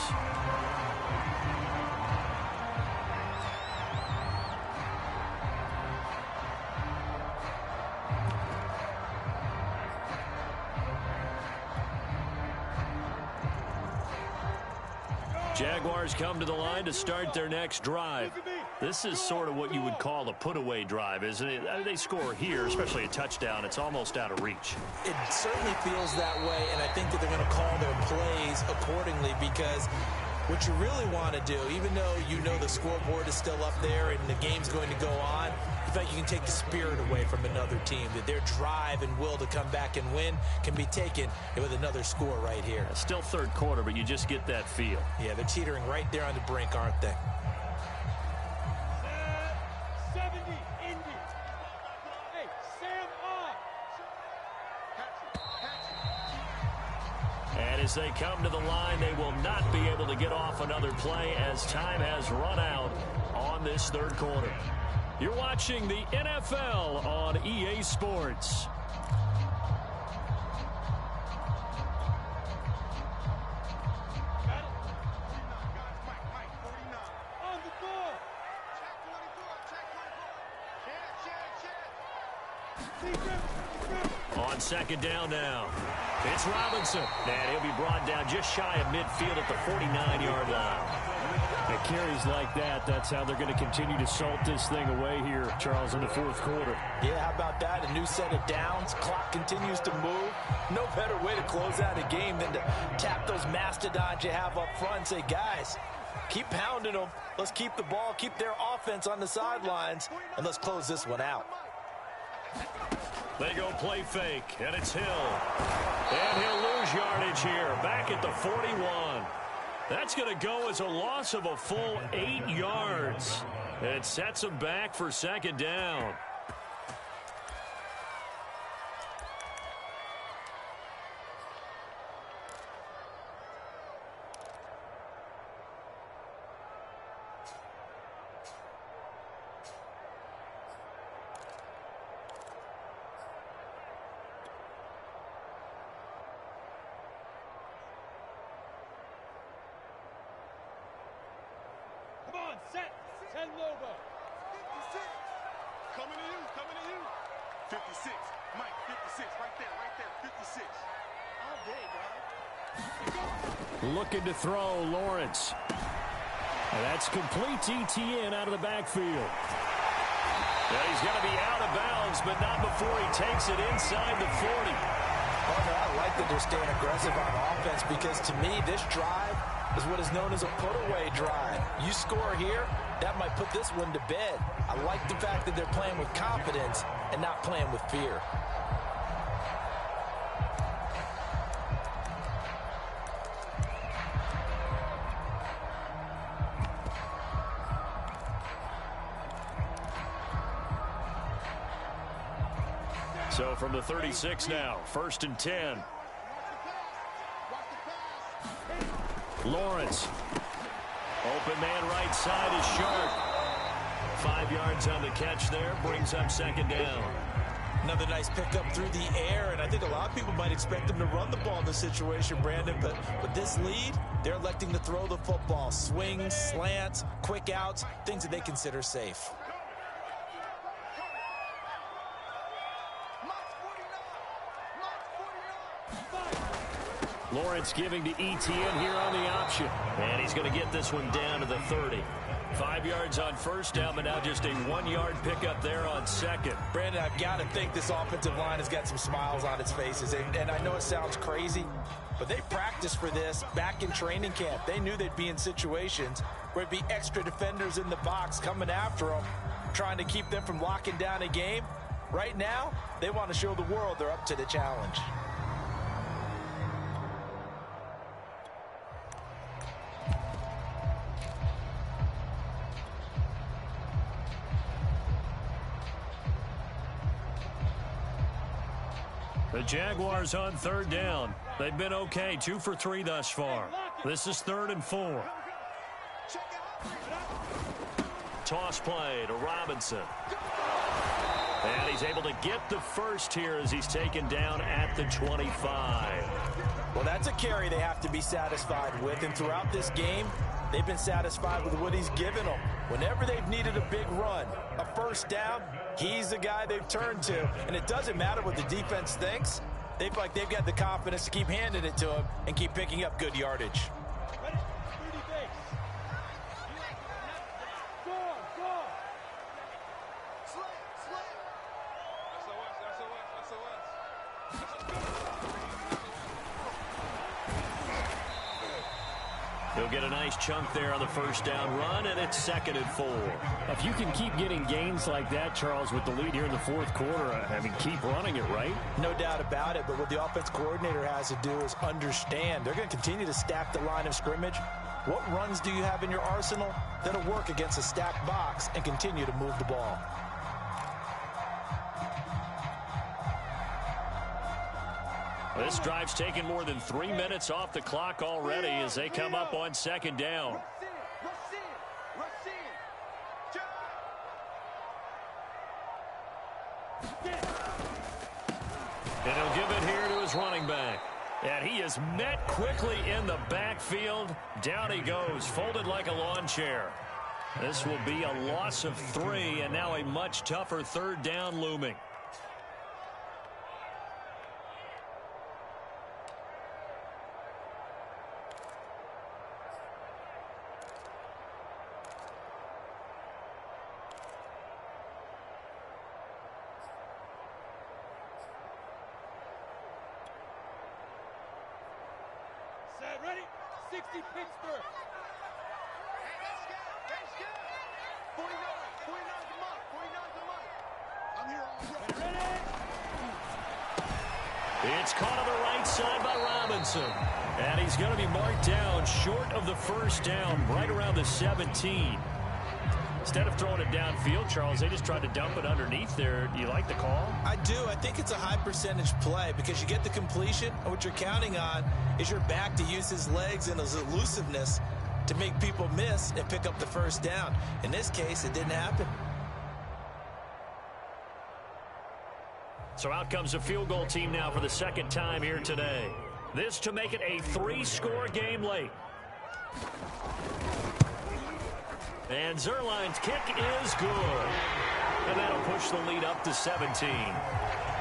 Jaguars come to the line to start their next drive. This is sort of what you would call a put-away drive, isn't it? They score here, especially a touchdown. It's almost out of reach. It certainly feels that way, and I think that they're going to call their plays accordingly, because what you really want to do, even though you know the scoreboard is still up there and the game's going to go on, you feel like you can take the spirit away from another team, that their drive and will to come back and win can be taken with another score right here. Still third quarter, but you just get that feel. Yeah, they're teetering right there on the brink, aren't they? 70, Indy. Hey, Sam on. And as they come to the line, they will not be able to get off another play as time has run out on this third quarter. You're watching the NFL on EA Sports. On second down now, it's Robinson, and he'll be brought down just shy of midfield at the 49-yard line. At carries like that, that's how they're going to continue to salt this thing away here, Charles, in the fourth quarter. Yeah, how about that? A new set of downs. Clock continues to move. No better way to close out a game than to tap those mastodons you have up front and say, guys, keep pounding them. Let's keep the ball, keep their offense on the sidelines, and let's close this one out. They go play fake, and it's Hill. And he'll lose yardage here, back at the 41. That's going to go as a loss of a full 8 yards. It sets him back for second down. Set. 10 Lobo. 56. Coming to you. Coming to you. 56. Mike, 56. Right there. 56. All day, dog. Looking to throw, Lawrence. And that's complete to Etienne out of the backfield. Yeah, he's going to be out of bounds, but not before he takes it inside the 40. Oh, no, I like that they're staying aggressive on offense, because to me, this drive is what is known as a put-away drive. You score here, that might put this one to bed. I like the fact that they're playing with confidence and not playing with fear. So from the 36 now, 1st and 10. Lawrence. Open man right side is Sharp. 5 yards on the catch there, brings up second down. Another nice pickup through the air, and I think a lot of people might expect them to run the ball in this situation, Brandon, but with this lead, they're electing to throw the football. Swings, slants, quick outs, things that they consider safe. Lawrence giving to Etienne here on the option. And he's going to get this one down to the 30. 5 yards on first down, but now just a 1-yard pickup there on second. Brandon, I've got to think this offensive line has got some smiles on its faces. And I know it sounds crazy, but they practiced for this back in training camp. They knew they'd be in situations where it'd be extra defenders in the box coming after them, trying to keep them from locking down a game. Right now, they want to show the world they're up to the challenge. The Jaguars on third down. They've been okay, 2 for 3 thus far. This is 3rd and 4. Toss play to Robinson. And he's able to get the first here as he's taken down at the 25. Well, that's a carry they have to be satisfied with. And throughout this game, they've been satisfied with what he's given them. Whenever they've needed a big run, a first down, he's the guy they've turned to. And it doesn't matter what the defense thinks. They feel like they've got the confidence to keep handing it to him and keep picking up good yardage. He'll get a nice chunk there on the first down run, and it's 2nd and 4. If you can keep getting gains like that, Charles, with the lead here in the fourth quarter, I mean, keep running it, right? No doubt about it, but what the offense coordinator has to do is understand. They're going to continue to stack the line of scrimmage. What runs do you have in your arsenal that'll work against a stacked box and continue to move the ball? This drive's taken more than 3 minutes off the clock already as they come up on 2nd down. And he'll give it here to his running back. And he is met quickly in the backfield. Down he goes, folded like a lawn chair. This will be a loss of 3, and now a much tougher 3rd down looming. Ready? 60 Pittsburgh. 49 the mark. 49 the mark. I'm here already. Ready? It's caught on the right side by Robinson. And he's going to be marked down short of the first down, right around the 17. Instead of throwing it downfield, Charles, they just tried to dump it underneath there. Do you like the call? I do. I think it's a high percentage play because you get the completion, and what you're counting on is your back to use his legs and his elusiveness to make people miss and pick up the first down. In this case, it didn't happen. So out comes a field goal team now for the 2nd time here today. This to make it a 3-score game late. And Zerline's kick is good. And that'll push the lead up to 17.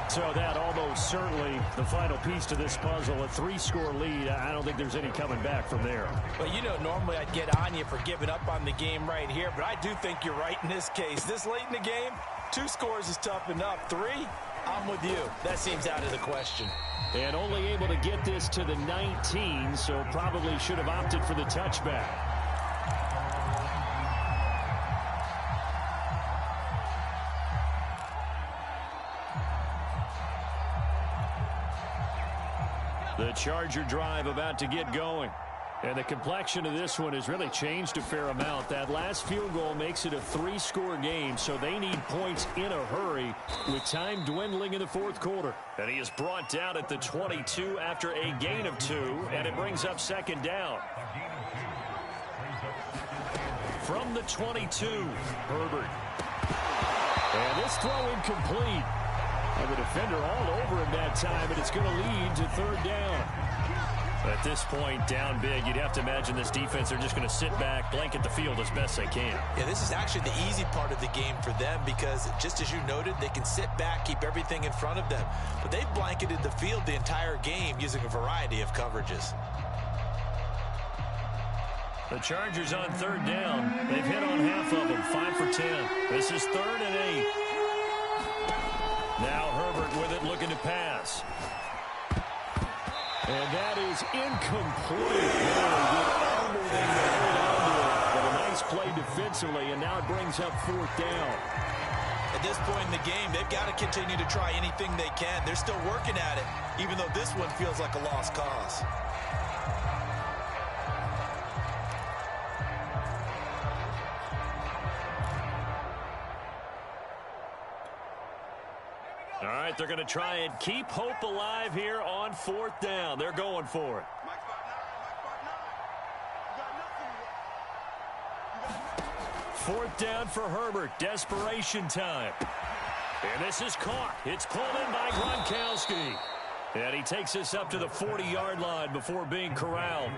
So that almost certainly the final piece to this puzzle, a 3-score lead. I don't think there's any coming back from there. Well, you know, normally I'd get on you for giving up on the game right here, but I do think you're right in this case. This late in the game, 2 scores is tough enough. 3, I'm with you. That seems out of the question. And only able to get this to the 19, so probably should have opted for the touchback. The Charger drive about to get going. And the complexion of this one has really changed a fair amount. That last field goal makes it a 3-score game, so they need points in a hurry with time dwindling in the fourth quarter. And he is brought down at the 22 after a gain of 2, and it brings up 2nd down. From the 22, Herbert. And this throw incomplete. And the defender all over him that time, and it's going to lead to 3rd down. At this point, down big, you'd have to imagine this defense are just going to sit back, blanket the field as best they can. Yeah, this is actually the easy part of the game for them because, just as you noted, they can sit back, keep everything in front of them. But they've blanketed the field the entire game using a variety of coverages. The Chargers on 3rd down. They've hit on half of them, 5 for 10. This is 3rd and 8. Now Herbert with it, looking to pass. And that is incomplete. But a nice play defensively, and now it brings up 4th down. At this point in the game, they've got to continue to try anything they can. They're still working at it, even though this one feels like a lost cause. All right, they're going to try and keep hope alive here on 4th down. They're going for it. Fourth down for Herbert. Desperation time. And this is caught. It's pulled in by Gronkowski. And he takes us up to the 40-yard line before being corralled.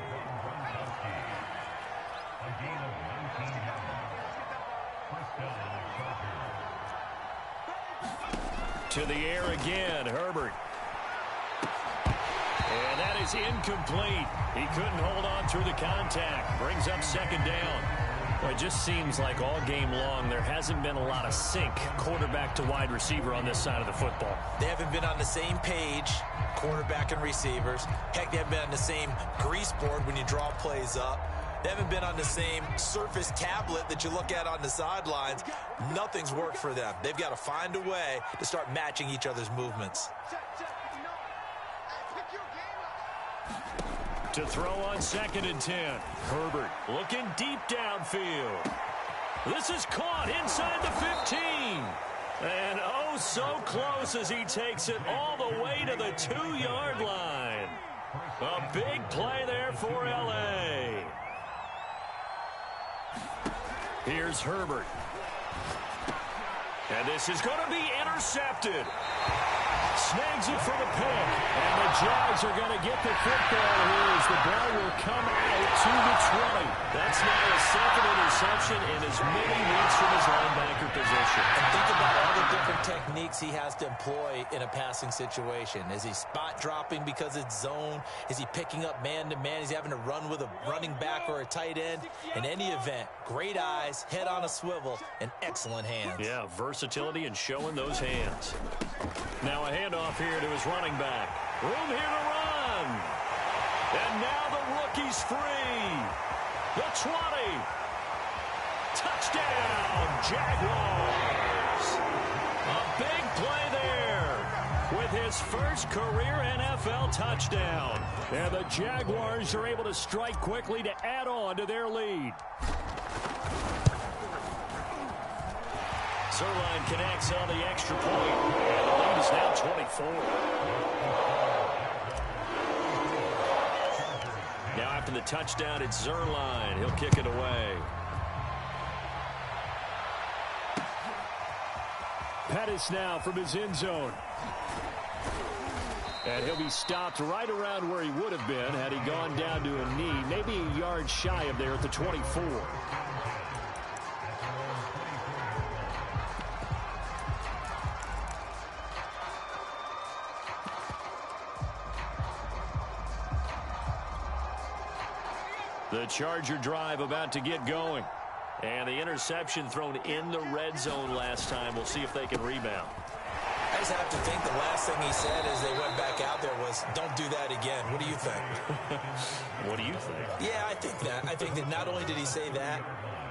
To the air again, Herbert. And that is incomplete. He couldn't hold on through the contact. Brings up second down. Well, it just seems like all game long there hasn't been a lot of sync quarterback to wide receiver on this side of the football. They haven't been on the same page, quarterback and receivers. Heck, they haven't been on the same grease board when you draw plays up. They haven't been on the same Surface tablet that you look at on the sidelines. Nothing's worked for them. They've got to find a way to start matching each other's movements. To throw on 2nd and 10. Herbert looking deep downfield. This is caught inside the 15. And oh, so close as he takes it all the way to the 2-yard line. A big play there for L.A. Here's Herbert. And this is going to be intercepted. Snags it for the pick. And the Jags are going to get the football here as the ball will come out to the 20. That's now his second interception and as many weeks from his linebacker position. And think about all the different techniques he has to employ in a passing situation. Is he spot dropping because it's zone? Is he picking up man-to-man? Is he having to run with a running back or a tight end? In any event, great eyes, head on a swivel, and excellent hands. Yeah, versatility and showing those hands. Now a handoff here to his running back. Room here to run. And now the rookie's free. The 20. Touchdown, Jaguars. A big play there with his first career NFL touchdown. And the Jaguars are able to strike quickly to add on to their lead. Zerline connects on the extra point. And the lead is now 24. Now after the touchdown, it's Zerline. He'll kick it away. Pettis now from his end zone. And he'll be stopped right around where he would have been had he gone down to a knee, maybe a yard shy of there at the 24. The Charger drive about to get going. And the interception thrown in the red zone last time. We'll see if they can rebound. I just have to think the last thing he said as they went back out there was, don't do that again. What do you think? What do you think? Yeah, I think that. I think that not only did he say that,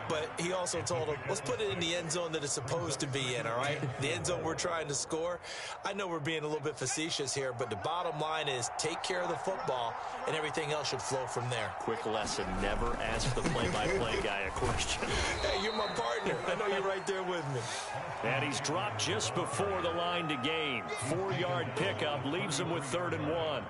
but he also told him, let's put it in the end zone that it's supposed to be in, all right? The end zone we're trying to score. I know we're being a little bit facetious here, but the bottom line is take care of the football, and everything else should flow from there. Quick lesson, never ask the play-by-play guy a question. Hey, you're my partner. I know you're right there with me. And he's dropped just before the line to gain. 4-yard pickup leaves him with 3rd and 1.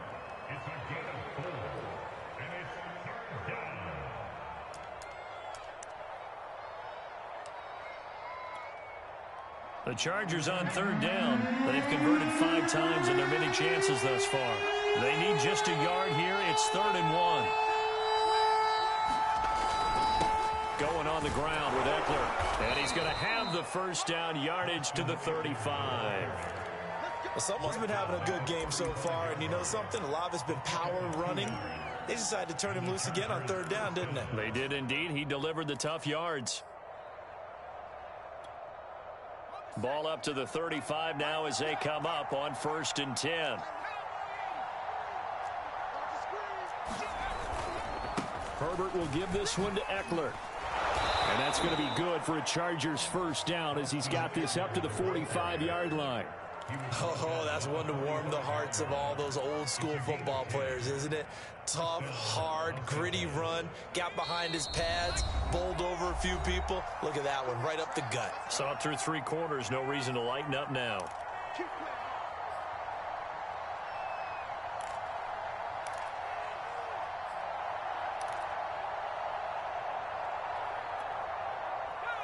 The Chargers on 3rd down. They've converted 5 times in their many chances thus far. They need just a yard here. It's 3rd and 1. Going on the ground with Eckler. And he's going to have the first down, yardage to the 35. Well, someone's been having a good game so far, and you know something? A lot of it's been power running. They decided to turn him loose again on 3rd down, didn't they? They did indeed. He delivered the tough yards. Ball up to the 35 now as they come up on 1st and 10. Herbert will give this one to Eckler. And that's going to be good for a Chargers first down as he's got this up to the 45-yard line. Oh, that's one to warm the hearts of all those old-school football players, isn't it? Tough, hard, gritty run, got behind his pads, bowled over a few people. Look at that one, right up the gut. Saw it through 3 quarters, no reason to lighten up now.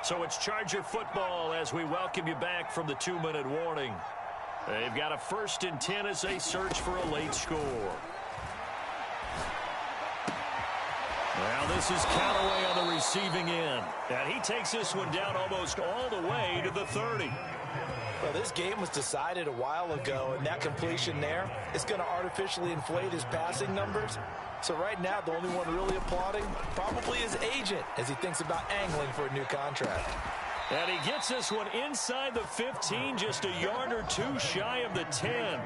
So it's Charger football as we welcome you back from the 2-minute warning. They've got a 1st and 10 as they search for a late score. Now this is Callaway on the receiving end. And he takes this one down almost all the way to the 30. Well, this game was decided a while ago, and that completion there is going to artificially inflate his passing numbers. So right now, the only one really applauding probably his agent as he thinks about angling for a new contract. And he gets this one inside the 15, just a yard or two shy of the 10.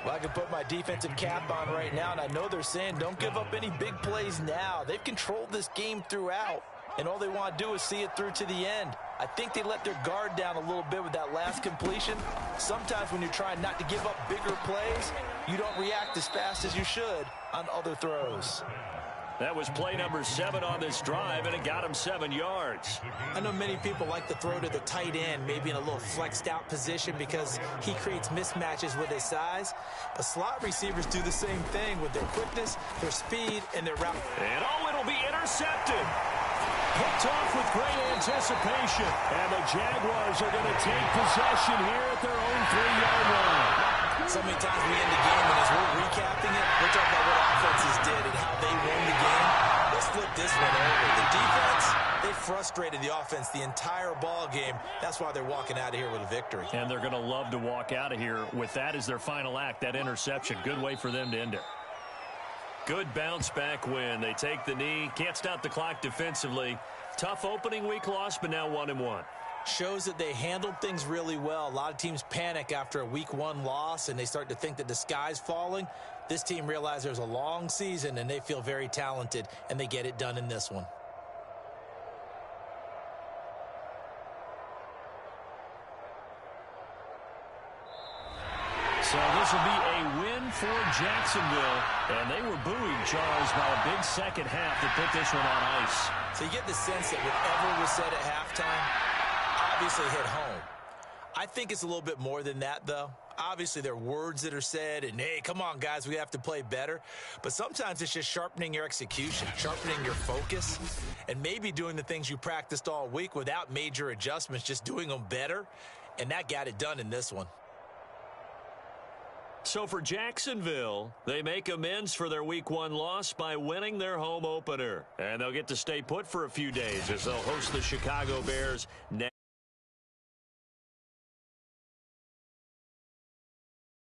Well, I can put my defensive cap on right now, and I know they're saying don't give up any big plays now. They've controlled this game throughout, and all they want to do is see it through to the end. I think they let their guard down a little bit with that last completion. Sometimes when you're trying not to give up bigger plays, you don't react as fast as you should on other throws. That was play number 7 on this drive, and it got him 7 yards. I know many people like to throw to the tight end, maybe in a little flexed out position because he creates mismatches with his size. But slot receivers do the same thing with their quickness, their speed, and their route. And it'll be intercepted. Picked off with great anticipation. And the Jaguars are going to take possession here at their own 3-yard line. So many times we end the game, and as we're recapping it, we're talking about what offenses did and how they won the game. Let's flip this one over. The defense, they frustrated the offense the entire ball game. That's why they're walking out of here with a victory. And they're going to love to walk out of here with that as their final act, that interception. Good way for them to end it. Good bounce-back win. They take the knee. Can't stop the clock defensively. Tough opening week loss, but now 1-1. Shows that they handled things really well. A lot of teams panic after a week 1 loss, and they start to think that the sky's falling. This team realized there's a long season, and they feel very talented, and they get it done in this one. So this will be a win for Jacksonville, and they were booing Charles by a big second half that put this one on ice. So you get the sense that whatever was said at halftime obviously hit home. I think it's a little bit more than that, though. Obviously, there are words that are said, and, hey, come on, guys, we have to play better. But sometimes it's just sharpening your execution, sharpening your focus, and maybe doing the things you practiced all week without major adjustments, just doing them better. And that got it done in this one. So for Jacksonville, they make amends for their week 1 loss by winning their home opener. And they'll get to stay put for a few days as they'll host the Chicago Bears next.